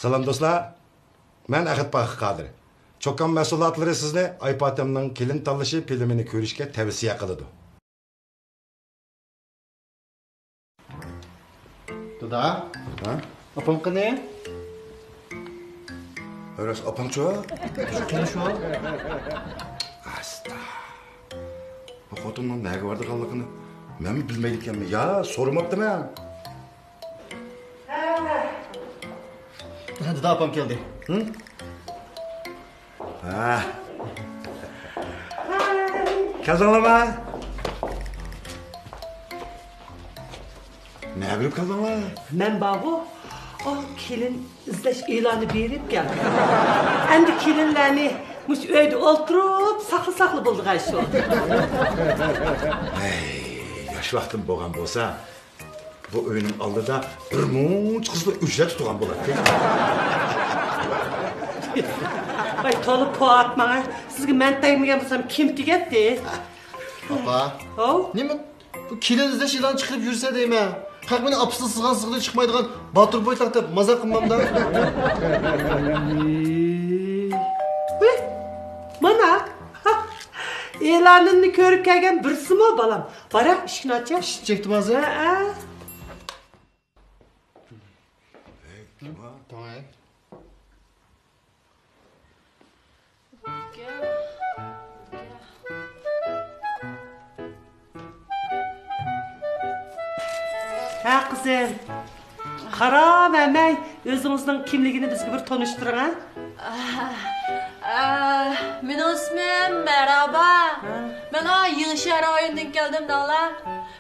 Salam dostlar. Ben Ahit Bakı Kadri. Çokan mesulatları sizni Aypatem'nin Kelin Tanışı filmini görüşke tavsiye kılıdı. Duda? Apam kene? Öres apam çoğa? Kene şu? Asta. Bu xotunun nege vardı kallıkını? Ben mi bilmeydikken mi? Ya sormaptım ya. Duda apam geldi. Hı? Ha. Kazanlama. Ne bilip kazanlama? Ben babu o kelin izleş ilanı berip geldim. Endi kelinlerini muş öyde oturup saklı bulduk ayşe oldu. Yaş vaktim boğan bolsa, bu öyünün aldıda bir muç kızlı ücret tutulan bolar. Ay tolu po atmaya, sizge men taymagan bolsam kim tigetti? Apa. Ne mi? Bu kilin izleş ilan çıkıp yürüse deyim ha. Kalk beni apsız sızgan sıkılı çıkmaydıgan Batur boy taktı maza kılmam da. Mana? İlanını görüp gelgen birisi mi o balam? Bara işini açar. Çektim ağzı. Tamam. Ha kızım. Kara vermey özünüzün kimligini bizge bir tanıştırın ha. Benim ismim merhaba. Ben Yığışar oyundan geldim dağlar.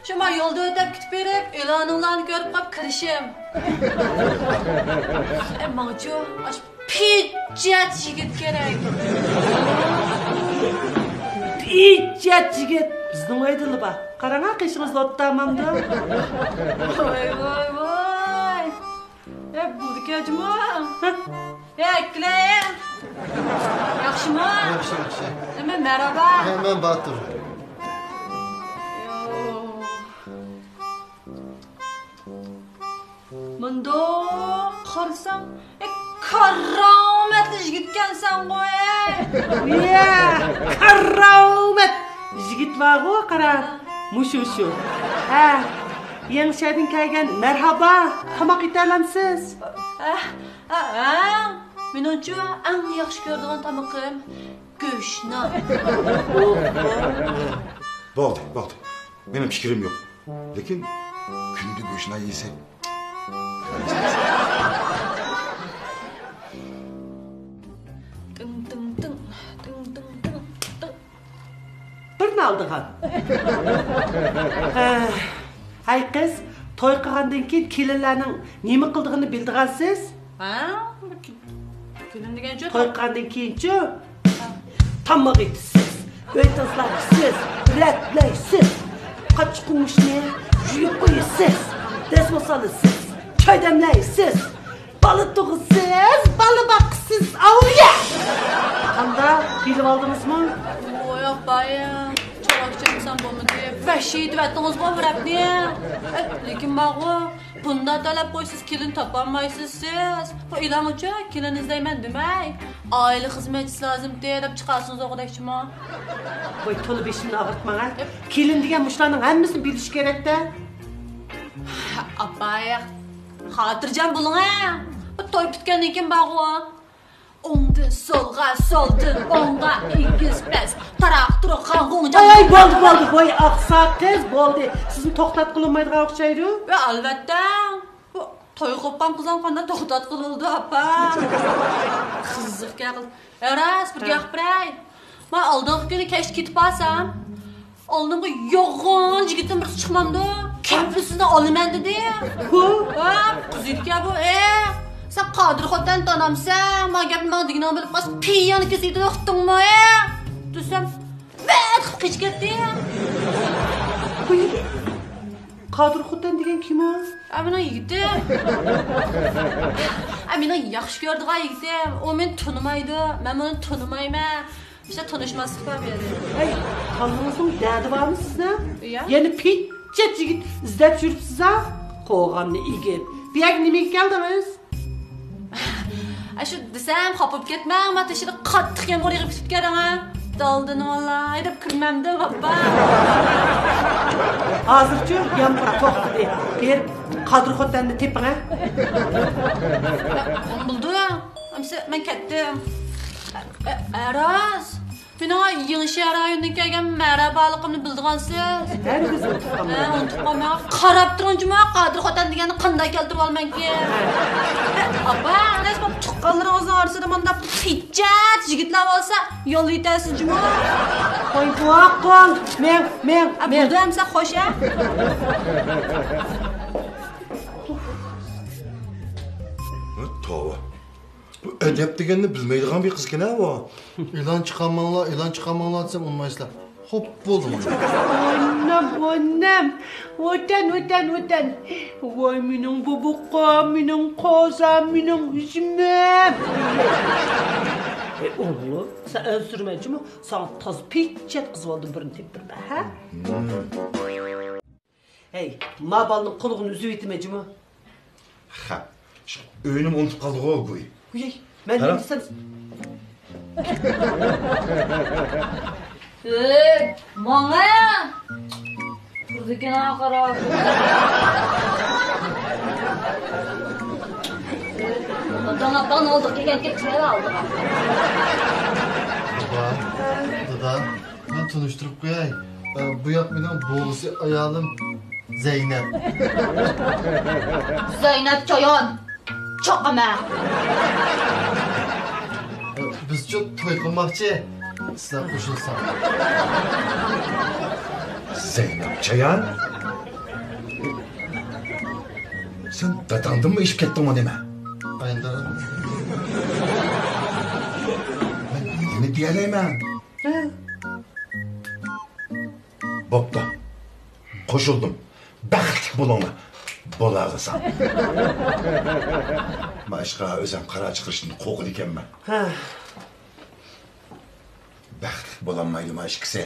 Şuma yolda ödep gitip berip ilanlarını görüp kap kirişim. Mağcu aş pijat yigit gerek. Pijat yigit. Bizden aydılı bak. Karana kışınız ottamamdı. Vay. Bulduk acıma. Ekleyin. Yaxşı mı? Yaxşı. Hemen merhaba. Hemen Batur. Mında qarasam, karametli yigitkensen qo'y. Ya, karamet. Yigit var o kara. Muşu. Ha. Yanışadın kelgen merhaba. Tamak italamsız. Menimcha eng yaxshi ko'radigan tamog'im go'shtni. Bo'ldi. Benim fikrim yok. Lekin kündü go'shtni yesek. Ding. Birini aldığan. Hay kız, toy qilgandan keyin kelinlarning nima qildig'ini bildigansiz? Kelin degancha Toy qilgandan keyinchi tamoq etasiz, o'ytazlarsiz, bilatlaysiz, qochqumushni yuyib qo'yasiz, dazmol solasiz, choy damlaysiz, bola tug'isiz, bola boqisiz, avliya! Qanda bilib oldingizmi? Yo'q bayım. Çalakçı bo'lmadi. Vahshiy deb bo'larapni. Lekin ma'g'u bunda talab qo'ysiz kelin topolmaysiz siz. Bu ilan uchun kelin izlayman demay. Oila xizmatchisi lozim deb chiqarsiz o'g'dakchimi? Voy to'li beshimni og'ritmagan. Kelin degan mushlarning hammasini bilish kerak-da. Abaya, xotirjam bo'ling ha. Bu to'y bitgandan keyin ma'g'u o'ngdan so'ldan o'ngga egizmas taraq turuq qanğunca. Ay bo'ldi. Voy oqsoq qiz bo'ldi. Sizni to'xtat qilmaydigan o'xshaydi. Ve albatta. Bu to'y qopgan qizim qanday to'xtat qilildi apa. Qiziq gap. Eras bir gap biray. Men oldingi kuni kech ketib olsam, oldingi yo'g'on yigitdan bir chiqmamdi. Kaprisini olaman dedi. Ha, qizitga bu. Sen Qadir xotan tanamsan, men gapni degan bilib qas piyani kesidi uqdingmi? Desam, "Vet qilib ketdi." Qadir xotan degan kim o? Amina yigiti. Amina yaxshi ko'rdigan yigitim. O meni tanimaydi, men uni tanimayman. İşte tanışmaslık var berdi. Ay, tanımızın derdi var mı sizde? Ya. Yani pitchet yigit izlep yürüpsiz ha? Qo'g'onni igit. Bu yak nimaga keldingiz? Şu desem hapıp ketmem, ma teşhide qattiq yomg'ir yig'ib tutgan ha. Daldın vallahi deb kirmemdim appa. Hazırcı yağmur to'xtadi. Bir qadrixotanni teping ha. Onu buldum. Amsa men ketdim. Aras. Beni Yenişehir rayonundan kelgan marabaligimni bildigansiz. Herkes unutqanman. Unutqanman. Qarab turunjuma qadrixotan deganni qanday keltirib olmanki? Appa, resmi chiqqanlaringizning orasida manda hijjat yigitlar olsa yo'l yetasizmi? Qo'y qo'qol. Men. Buldimsa xo'sh a? Tova. Bu edep deganni bilmaydigan bir qiz ekan bu. İlan çıkarmanlar desem olmaysızlar. Hop buldum. Onam. Otan. Voy mening bubuqqam, mening qozam, mening üzümüm. Oğlum, sen özürmecimi? Sana toz pitchet qız oldum birini teptirme, ha? Hey, mabalının qulğunu üzüp etmecimi? Ha. Öğünüm unutup kaldı o bu. Uyey, ben ne desem... Bana! Buradakine qarab. Odan olduk kelgan kirib aldık. Dada, ben tanıştırıp koyay. Bu yapmadan boğusu ayağım Zeynep. Zeynep Çoyan. Çok ama. Biz çok toy kılmakçı. Size koşulsam. Zeynep Çayan. Sen dadandın mı işip kettin o deme? Ayındarım. Ben ne diyeleyim? Bopta. Koşuldum. Bəxt bulana. Bolağısan. Başka özem kara çıkışını kokul iken ben. Bəxt bulanmaydım aşkısı.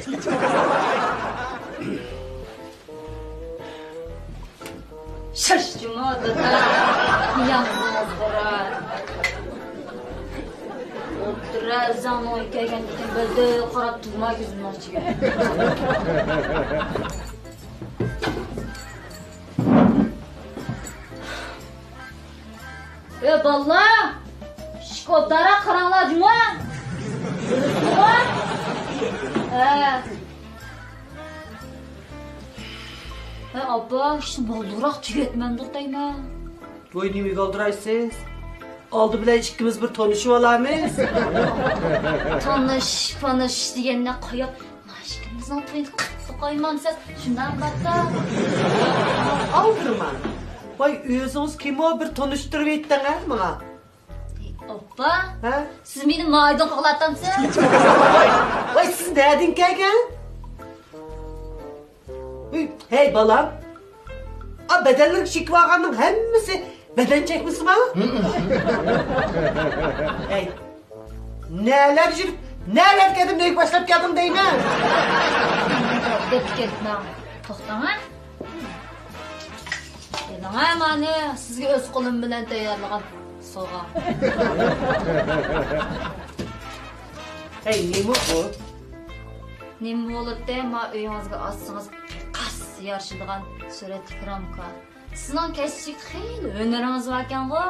Şaşcım o da yalnız bırak. Otura zaman kelgan ekan bildi qarab turma ko'zimni ochiga. Balla! Şkodara qaranglar juma. Abba, şimdi boldurak tügetmem to'xtayman. Voy nimaga qoldiraysiz? Oldi bilan ikkimiz bir tanishib olamiz. Tanish deganni qo'yib, mashkimizning to'yini qattiq qo'ymansiz. Shundan battar. Aldırman. Voy o'zingiz kim o bir tanishtirib aytdingiz menga? Abba, Ha? siz meni maydon qo'g'latamsiz? Voy siz nereden kelgan? Hey balam. A bedenler şikvağanın hemmisi beden çekmesi mi? Hey. Neler jirip, neler geldim, neyi başlayıp geldim deyme. Dep ketmem. To'xtang ha. Dedim mani sizga o'z qo'lim bilan tayyorlagan sovg'a. Hey nima bu? Nima bo'ladi, ma uyingizga olsangiz qas yarashadigan surat ikramka. Sizning kesik xeyli o'neringiz bor ekan-ku.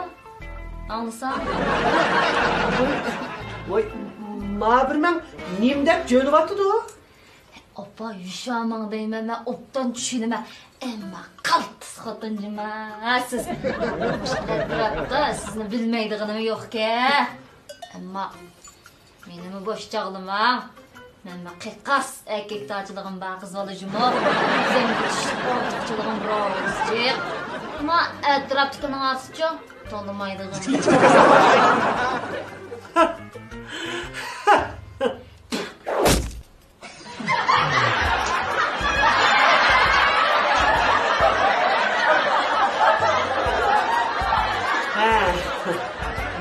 Anglasam. Voy, ma bir men nim deb jo'lyapti-da. Oppa yushamang deyman, men obdan tushunaman. Emma qaltis xotinjima. Siz atrofda sizni bilmaydiganim yo'q-ku. Ammo menimi bo'sh chog'lima. Men qiqqas erkaklarchiligim bor qiz bolajimi. Zemchiligim ro'zchi. Ammo atrofdagining ortiqcha tanımaydigan.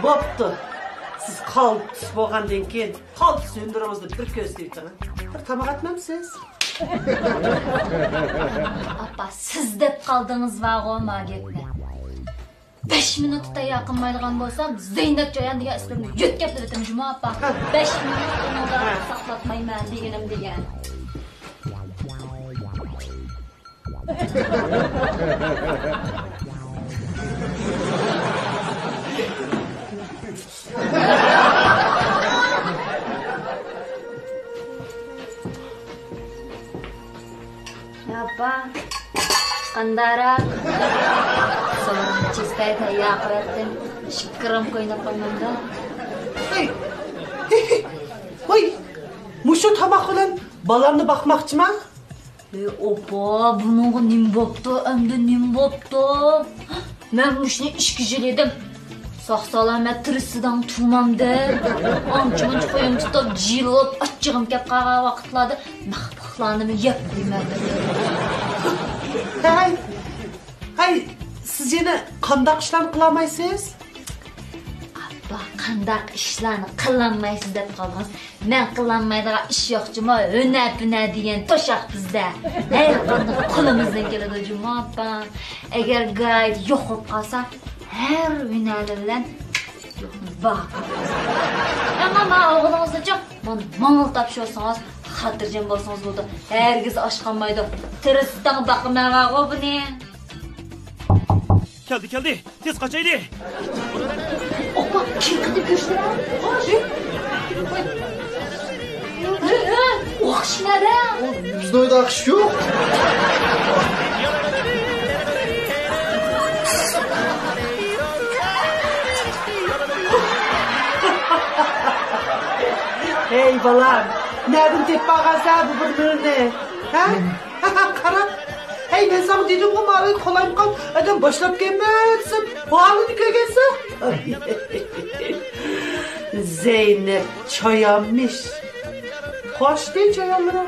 Boptu. Siz qaltis bo'lgandan keyin qaltis söndürümüzde bir ko'zlaydi. Bir tamoq atmamsiz? Appa siz deb qoldingiz va g'oma gapni. 5 minutda yaqinmaydigan bo'lsam, Zeynep Joyan degan ismimni yutkab biladim Juma opa. 5 minut unga saqlatmayman deganim degan. Apa? Kandarak. Sonra çistayda yaqıratdım. Şıkkırım koyunap koymamda. Hey. Oy. Muşu tamak bilan balamni bakmakçıman. Opa, bununla nim boptu, ömdü nim boptu. Ben muşni işkijeledim. Sağ-salamet tırısıdan tuğmamdı. Ançımın koyun tutup jilop, açığım kep qağa vaxtladı. Baklanımı yap bilmedim. Hay, siz yine qandaq işlarni qilamaysınız? Abba, qandaq işlarni qilolmaysiz deb qoldingiz. Men qilolmaydigan ish yo'q Juma, huna degan to'shaq bizda. Har qanday qo'limizdan keladi Juma oppa. Agar gayet yo'q bo'lib qolsa, har hunari bilan bak. Ama o'g'lingizga mang'il topshirsangiz, xotirjam bo'lsangiz bo'ldi. Hergiz oshqolmaydi. Tirisidan baqmayman buni. Geldi. Tez kaçaydı. Opa, kirkidi göster. O'xshmadi. Bizde öyle akış yok. Hey balam, nereden tep bağırsa bu birbirine? Ha? Kara. Hey ben sana dedim bu mavi kolayım kal. Adam başlap gelmezsin. Bu halini kögelsin. Zeynep çayanmış. Hoş değil çayanlara.